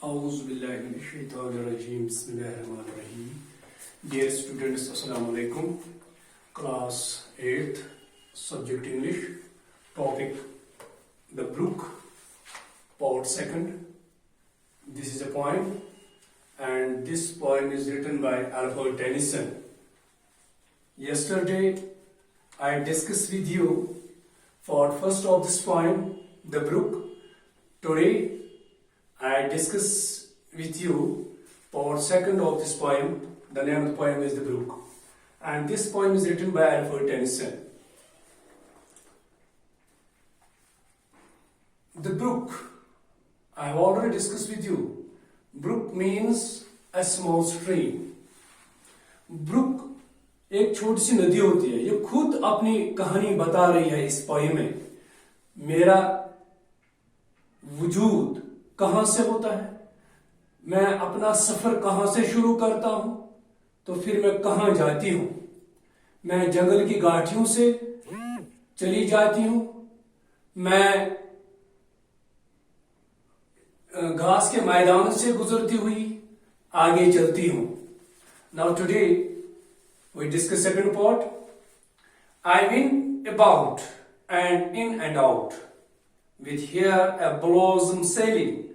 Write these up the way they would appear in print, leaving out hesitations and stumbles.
Auzubillahiminash-shaytanir-rajim. Bismillahir-rahmanir-rahim. Dear students, Assalamu alaikum. Class 8th, subject English, topic The Brook, part 2nd. This is a poem, and this poem is written by Alfred Tennyson. Yesterday, I discussed with you for first of this poem, The Brook. Today, I discuss with you part second of this poem. The name of the poem is The Brook. And this poem is written by Alfred Tennyson. The brook, I have already discussed with you. Brook means a small stream. Brook एक छोटी सी नदी होती है. ये खुद अपनी कहानी बता रही है इस पोएम में. मेरा वजूद कहां से होता है, मैं अपना सफर कहां से शुरू करता हूं, तो फिर मैं कहां जाती हूं. मैं जंगल की गाठियों से चली जाती हूं, मैं घास के मैदान से गुजरती हुई आगे चलती हूं. Now today we discuss second part. I went about and in and out, with here a blossom sailing,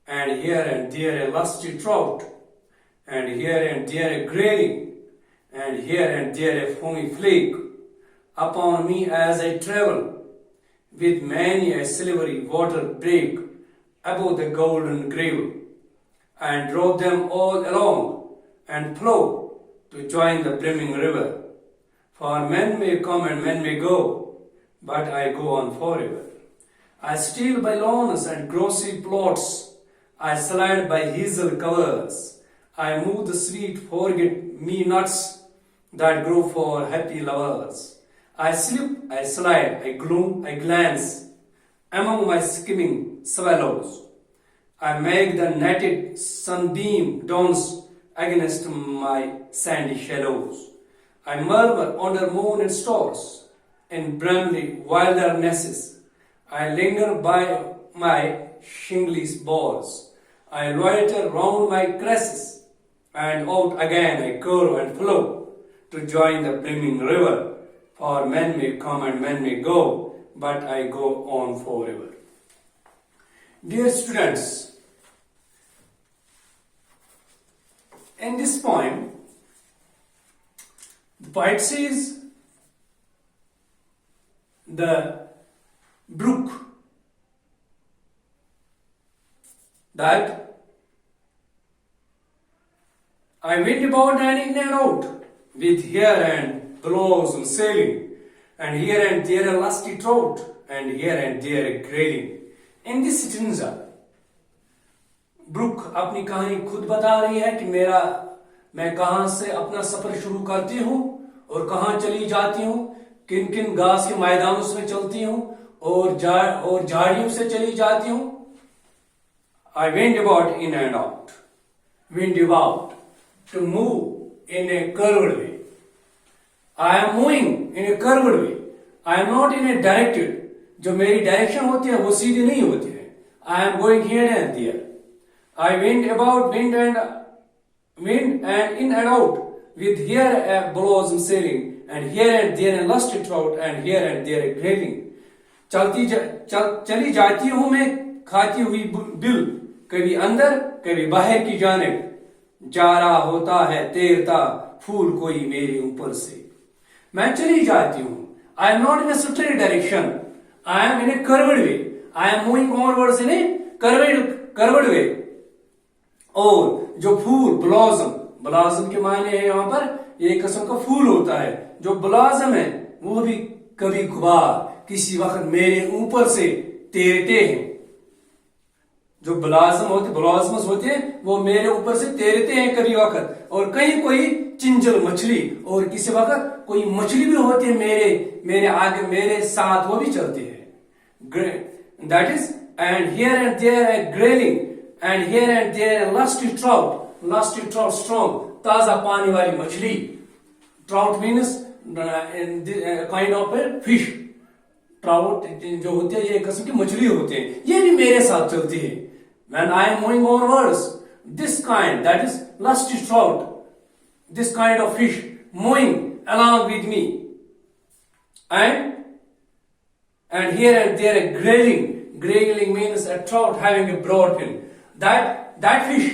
and here and there a lusty trout, and here and there a grayling, and here and there a foamy flake, upon me as I travel, with many a silvery water break above the golden gravel, and drove them all along, and flow to join the brimming river. For men may come and men may go, but I go on forever. I steal by lawns and grassy plots, I slide by hazel covers, I move the sweet forget-me-nots that grow for happy lovers. I slip, I slide, I gloom, I glance among my skimming swallows. I make the netted sunbeam dance against my sandy shallows. I murmur under moon and stars, in brambly wildernesses. I linger by my shingly bors. I loiter round my cresses, and out again I curve and flow to join the brimming river. For men may come and men may go, but I go on forever. Dear students, in this poem, the poet says the brook, that I went about and in and out, with here and blossom sailing, and here and there a lusty trout, and here and there a grayling. In this stanza, brook अपनी कहानी खुद बता रही है कि मैं कहां से अपना सफर शुरू करती हूं और कहां चली जाती हूं, किन किन घास के मैदानों से चलती हूं और झाड़ियों से चली जाती हूं. I went about in and out. Went about, to move in a curved way. I am moving in a curved way. I am not in a directed. जो मेरी डायरेक्शन होती है वो सीधी नहीं होती है. I am going here and there. I went about, wind and in and out, with here a blossom sailing, and here and there a lusty trout, and here and there a grayling. चली जाती हूं मैं खाती हुई bill, कभी अंदर कभी बाहर की जानिब, जा रहा होता है तैरता फूल कोई मेरे ऊपर से. मैं चली जाती हूं. I am not in a straight direction. I am in a curved way. I am moving onwards in a curved way. और जो फूल ब्लॉसम के मायने है यहाँ पर एक किस्म का फूल होता है. जो ब्लॉसम है वो भी कभी गुबार किसी वक्त मेरे ऊपर से तैरते हैं. जो ब्लॉसम्स होते हैं वो मेरे ऊपर से तैरते हैं कभी वक्त, और कहीं कोई चिंजल मछली और किसी वक्त कोई मछली भी होती है मेरे आगे मेरे साथ, वो भी चलती है. That is and here and there a grayling, and here and there a lusty trout strong, ताजा पानी वाली मछली. Trout means kind of a fish. Trout जो होती है ये एक किस्म की मछली होते हैं, ये भी मेरे साथ चलती है. when I am moving onwards, this kind, that is lusty trout, this kind of fish moving along with me, and here and there a grayling. Grayling means a trout having a broad fin. That fish,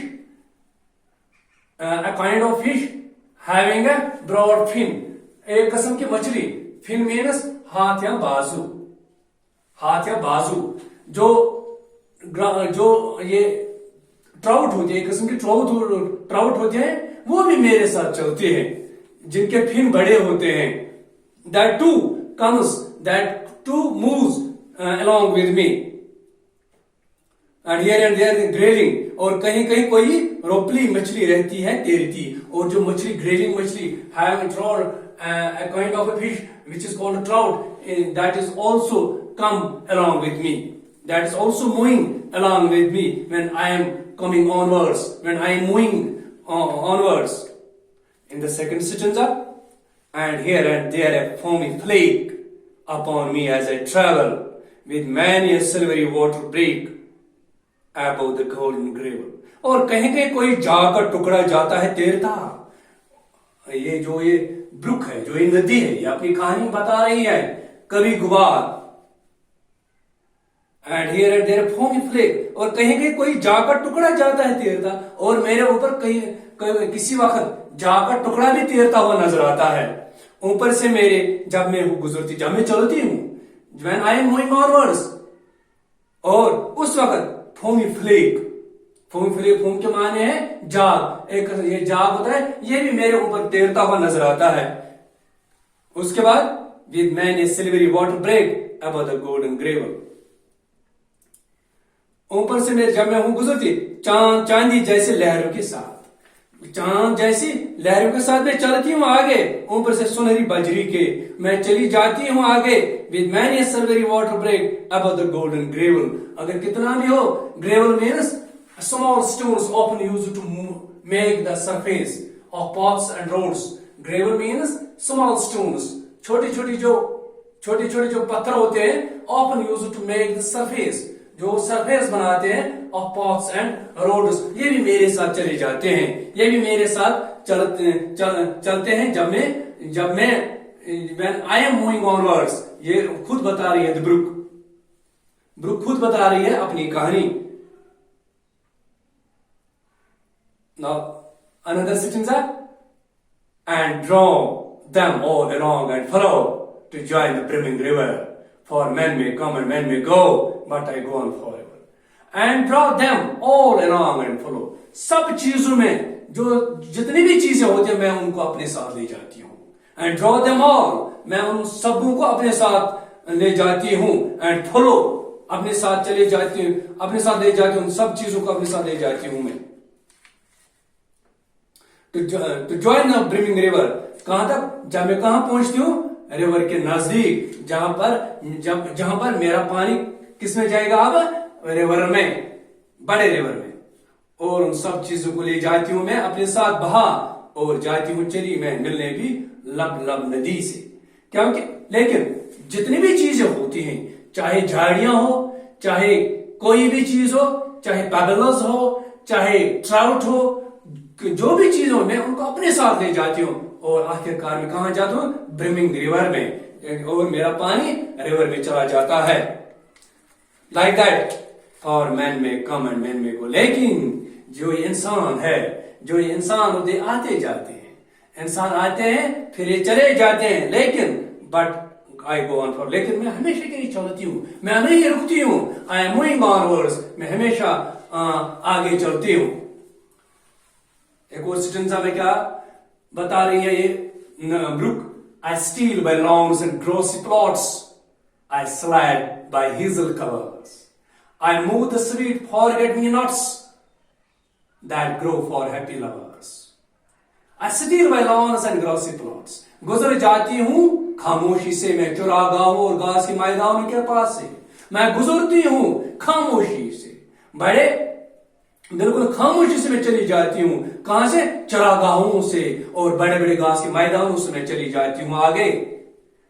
a kind of fish having a broad fin. एक किस्म की मछली. Fin means हाथ या बाजू. हाथ या बाजू. जो ये ट्राउट होते हैं, एक किस्म की ट्राउट होते हैं, वो भी मेरे साथ चलते हैं, जिनके फिन बड़े होते हैं. That too moves along with me. And here and there grayling. और कहीं कहीं कोई रोपली मछली रहती है, तैरती. और जो मछली, ग्रेलिंग मछली, having trout, a kind of a fish which is called a trout, that is also come along with me. That is also moving along with me when I am coming onwards, when I am moving onwards. In the second stanza, and here and there a foamy flake upon me as I travel, with many a silvery water break above the golden gravel. और कहीं कहीं कोई जाग का टुकड़ा जाता है तैरता. ये ब्रुक है, जो ये नदी है, ये अपनी कहानी बता रही है. कभी गुबार. And here and there foamy flake. और कहीं कहीं कोई जाग का टुकड़ा जाता है तैरता, और मेरे ऊपर किसी वक्त जाग का टुकड़ा भी तैरता हुआ नजर आता है ऊपर से मेरे, जब मैं जब मैं चलती हूं. when I am moving onwards. और उस वक्त फोमी फ्लेक फोम के माने है जाग. एक ये जाग होता है, ये भी मेरे ऊपर तैरता हुआ नजर आता है. उसके बाद with many silvery water break above the golden gravel. ऊपर से जब मैं गुजरती, चांदी जैसे लहरों के साथ, चांद जैसी लहरों के साथ मैं चलती हूँ आगे. ऊपर से सुनहरी बजरी के मैं चली जाती हूँ आगे. with many silvery water break above the golden gravel. अगर कितना भी हो, gravel means small stones often used to make the surface of paths and roads. Gravel means small stones. छोटी छोटी जो पत्थर होते हैं, often used to make the surface, जो सरफेस बनाते हैं of paths and roads. ये भी मेरे साथ चले जाते हैं, ये भी मेरे साथ चलते हैं जब मैं when I am moving onwards. ये खुद बता रही है ब्रुक खुद बता रही है अपनी कहानी. Now another stanza, and draw them all along and follow to join the brimming river. For men may come and men may go, but I go on forever. And draw them all along and follow. सब चीजों में जो जितनी भी चीजें होती हैं, मैं उनको अपने साथ ले जाती हूँ. And draw them all. मैं उन सबों को अपने साथ ले जाती हूँ. And follow. अपने साथ चले जाती हूँ, अपने साथ ले जाती हूँ, सब चीजों को अपने साथ ले जाती हूँ मैं. To join the brimming river. कहां तक? जब मैं कहां पहुंचती हूँ? रिवर के नजदीक, जहां पर मेरा पानी किसमें जाएगा अब? रिवर में, बड़े रिवर में. और उन सब चीजों को ले जाती हूं मैं अपने साथ बहा, और जाती हूं चली मैं मिलने भी लब नदी से. क्योंकि लेकिन जितनी भी चीजें होती हैं, चाहे झाड़ियां हो, चाहे कोई भी चीज हो, चाहे पैबल्स हो, चाहे ट्राउट हो, जो भी चीज हो, मैं उनको अपने साथ ले जाती हूँ. और आखिरकार में कहां जाता हूं? ब्रिमिंग रिवर में, और मेरा पानी रिवर में चला जाता है. लाइक दैट और मैन में कम एंड मैन में गो. लेकिन जो इंसान है, जो इंसान होते आते जाते हैं, इंसान आते हैं फिर ये चले जाते हैं. लेकिन but I go on for. लेकिन मैं हमेशा के लिए चलती हूँ, मैं हमेशा रुकती हूँ. I am moving onwards. मैं हमेशा आगे चलती हूँ. एक और स्टेंजा में क्या बता रही है ये book? I steal by lawns and grassy plots. I slide by hazel covers. I move the sweet forget-me-nots that grow for happy lovers. I steal by lawns and grassy plots. गुजर जाती हूँ खामोशी से मैं चरागाहों और घास के मैदानों के पास से. मैं गुजरती हूँ खामोशी से, बिल्कुल खामोशी से मैं चली जाती हूँ. कहां से? चरागाहों से और बड़े बड़े घास के मैदानों से मैं चली जाती हूँ. आगे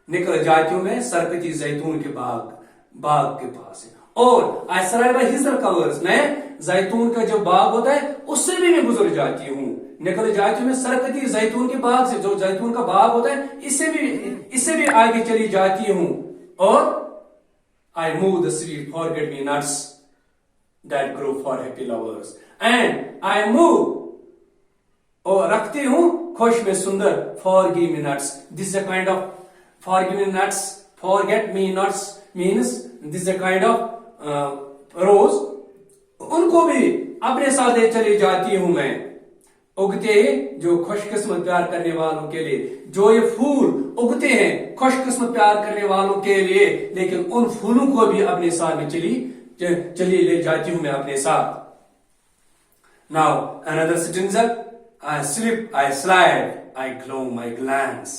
निकल जाती हूँ मैं सरकती जैतून के बाग के पास से. और आई सराय बाय हिजल कवर्स. मैं जैतून का जो बाग होता है उससे भी मैं गुजर जाती हूँ, निकल जाती हूँ मैं सरकती जैतून के बाग से, जो जैतून का बाग होता है इससे भी आगे चली जाती हूँ। और I move the sweet forget me nuts that grow for happy lovers and I move और रखती हूँ खुश में सुंदर forgive me nuts. This is a kind of forgive me nuts, forget me nuts means this is a kind of rose. उनको भी अपने साथ ले चली जाती हूं मैं, उगते हैं जो खुशकिस्मत प्यार करने वालों के लिए, जो ये फूल उगते हैं खुशकिस्मत प्यार करने वालों के लिए, लेकिन उन फूलों को भी अपने साथ में चली ले जाती हूं मैं अपने साथ। Now another stanza. I slip, I slide, I glow my glance.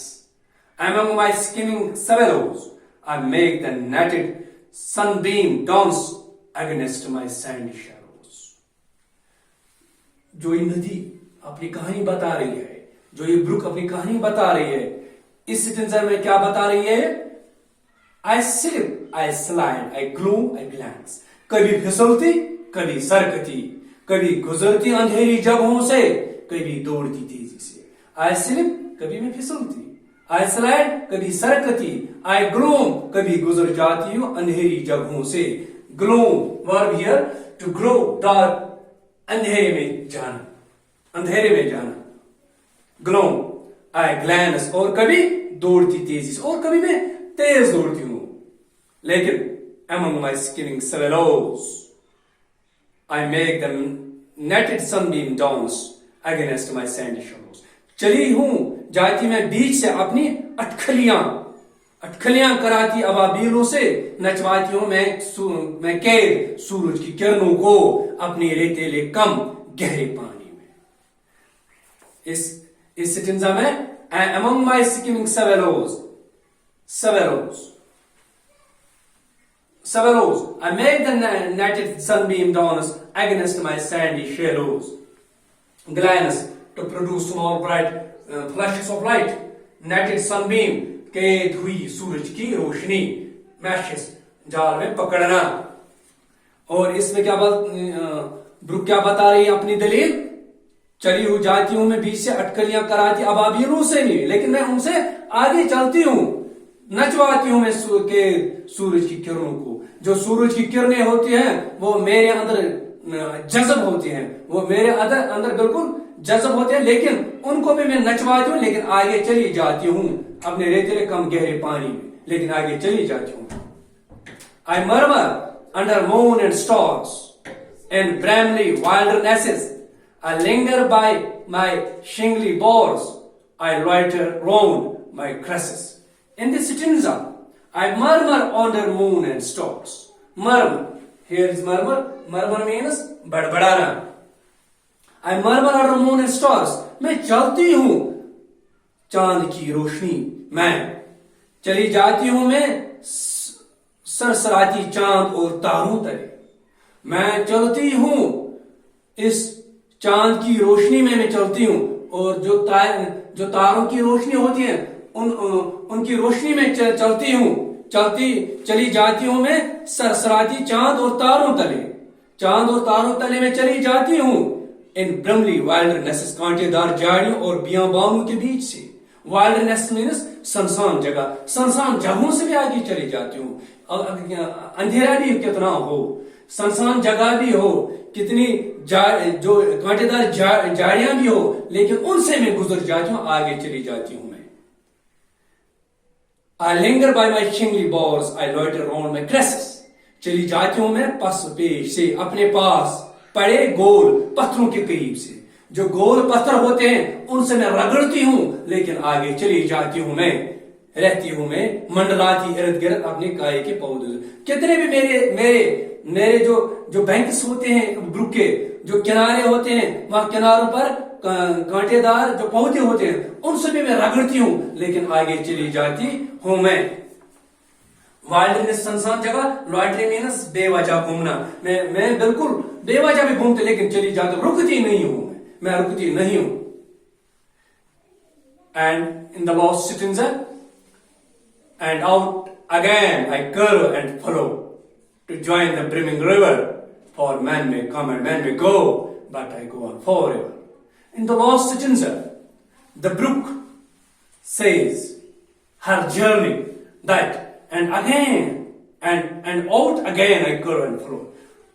Among my skimming swallows, I make the netted sunbeam dance against my sandy shadows. जो ये नदी अपनी कहानी बता रही है, जो ये ब्रुक अपनी कहानी बता रही है, इस स्टेंजा में क्या बता रही है? I slip, I slide, I glow, I glance. कभी फिसलती, कभी सरकती, कभी गुजरती अंधेरी जगहों से, कभी दौड़ती तेजी से। आई स्लिप, कभी मैं फिसलती, आई स्लाइड, कभी सरकती, आई ग्लोम, कभी गुजर जाती हूं अंधेरी जगहों से। Gloam verb here to glow, dark, अंधेरे में जाना, अंधेरे में जाना। ग्लोम, आई ग्लैंस, और कभी दौड़ती तेजी से, और कभी मैं तेज दौड़ती हूं। लेकिन among my skimming swallows, I make the netted sunbeam dance against my sandy shadows. चली हूं जाती मैं बीच से अपनी अटखलियां कराती अबाबीलों से, नचवाती हूं मैं कैद सूरज की किरणों को अपनी रेतीले कम गहरे पानी में। इस स्टेंजा में among my skimming swallows, I make the netted sunbeam dance against my sandy shallows. Glands, to produce small bright flashes of light. Netted sunbeam, कैद हुई सूरज की रोशनी, मैशेस, जाल में पकड़ना। और इसमें ब्रुक क्या बता रही है अपनी दलील? चली हूं जाती हूं मैं बीच से अटकलियां कराती अबाबीलों से नहीं, लेकिन मैं उनसे आगे चलती हूं, नचवाती हूं मैं सूरज की किरणों को। जो सूरज की किरणें होती हैं वो मेरे अंदर जज्ब होती हैं, वो मेरे अंदर बिल्कुल जज्ब होते हैं, लेकिन उनको भी मैं नचवाती हूं, लेकिन आगे चली जाती हूं अपने रेतीले कम गहरे पानी में, लेकिन आगे चली जाती हूं। I murmur under moon and stars in bramly wildernesses. I linger by my shingly bors. I loiter round my cresses. In this stanza, I murmur under moon and stars. Murmur. Here is murmur. Murmur means बड़बड़ाना. I murmur under moon and stars. मैं चलती हूँ चांद की रोशनी में, चली जाती हूँ मैं सरसराती चांद और तारों तले। मैं चलती हूँ इस चांद की रोशनी में मैं चलती हूँ, और जो तारों की रोशनी होती है उनकी रोशनी में चलती हूँ, चली जाती हूँ मैं सरसराती चांद और तारों तले में चली जाती हूँ। इन ब्रमली वाइल्डनेस, कांटेदार झाड़ियों और बियाबानों के बीच से। वाइल्डनेस मीन्स सुनसान जगहों से भी आगे चली जाती हूँ। अंधेरा भी कितना हो, सुनसान जगह भी हो, कितनी जो कांटेदार झाड़ियां भी हो, लेकिन उनसे मैं गुजर जाती हूँ, आगे चली जाती हूँ मैं। I linger by my shingly bors, I loiter round my cresses. चली जाती हूँ मैं पस पेश से, अपने पास पड़े गोल पत्थरों के करीब से। जो गोल पत्थर होते हैं उनसे मैं रगड़ती हूँ, लेकिन आगे चली जाती हूँ मैं, रहती हूँ मैं मंडलाती इर्द गिर्द अपने काय के पौधे। कितने भी मेरे जो बैंक्स होते हैं, ब्रुक के जो किनारे होते हैं, वहां किनारों पर कांटेदार जो पौधे होते हैं उनसे भी मैं रगड़ती हूँ, लेकिन आगे चली जाती हूँ मैं। वाइल्डनेस सुनसान जगह, लॉइटरिंग मीन्स बेवजह घूमना। मैं बिल्कुल बेवजह भी घूमते, लेकिन चली जाती, रुकती नहीं हूं मैं रुकती नहीं हूं। And in the last stanza, and out again I curve and follow to join the brimming river for man may come and man may go, but I go on forever. In the last stanza, the brook says her journey that and again and out again I go and flow.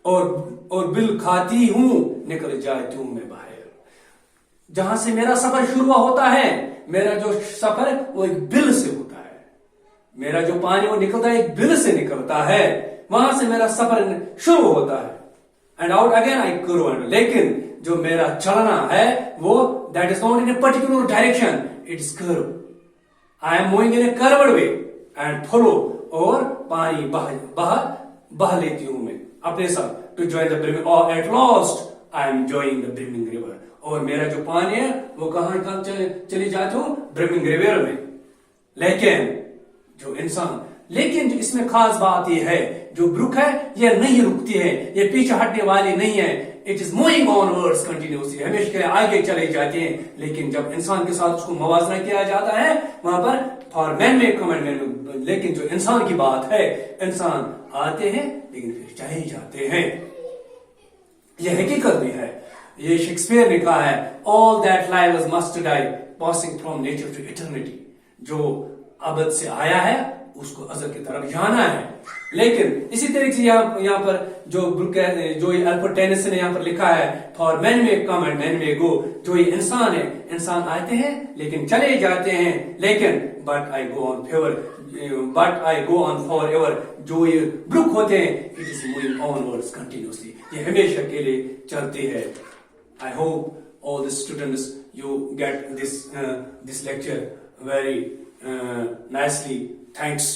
और bill खाती हूं निकल जाती हूं मैं बाहर. जहां से मेरा सफर शुरू होता है, मेरा जो सफर वो एक बिल से होता है. मेरा जो पानी वो निकलता है एक बिल से निकलता है, वहां से मेरा सफर शुरू होता है. एंड आउट अगेन आई करो. लेकिन जो मेरा चलना है वो that is not in a particular direction, it is curve. I am moving in A curved way and flow. और पानी बह लेती हूं मैं अपने साथ टू जॉइन द ब्रिमिंग. और at last I am joining the brimming river. और मेरा जो पानी है वो कहां चली जाती हूं? ब्रिमिंग रिवर में. लेकिन जो इंसान, लेकिन जो इसमें खास बात यह है, जो ब्रुक है ये नहीं रुकती है, ये पीछे हटने वाली नहीं है. It is moving onwards continuously, हमेशा के लिए आगे चले जाते हैं. लेकिन जब इंसान के साथ उसको मवाजना किया जाता है वहां पर फॉर मैन में कमेंट. लेकिन जो इंसान की बात है, इंसान आते हैं लेकिन फिर चले जाते हैं. यह हकीकत भी है. ये शेक्सपियर ने कहा है, all that live must die passing from nature to eternity. जो अबद से आया है उसको अजल की तरफ जाना है. लेकिन इसी तरीके से यहाँ पर जो अल्बर्ट टेनिसन ने यहाँ पर लिखा है, फॉर मैन में कम एंड मैन में गो. जो ये इंसान है, इंसान आते हैं लेकिन चले जाते हैं. लेकिन but I go on for ever. जो ये ब्रुक होते हैं, it is moving onwards continuously, ये हमेशा के लिए चलती है. I hope all the students you get this lecture very nicely. Thanks.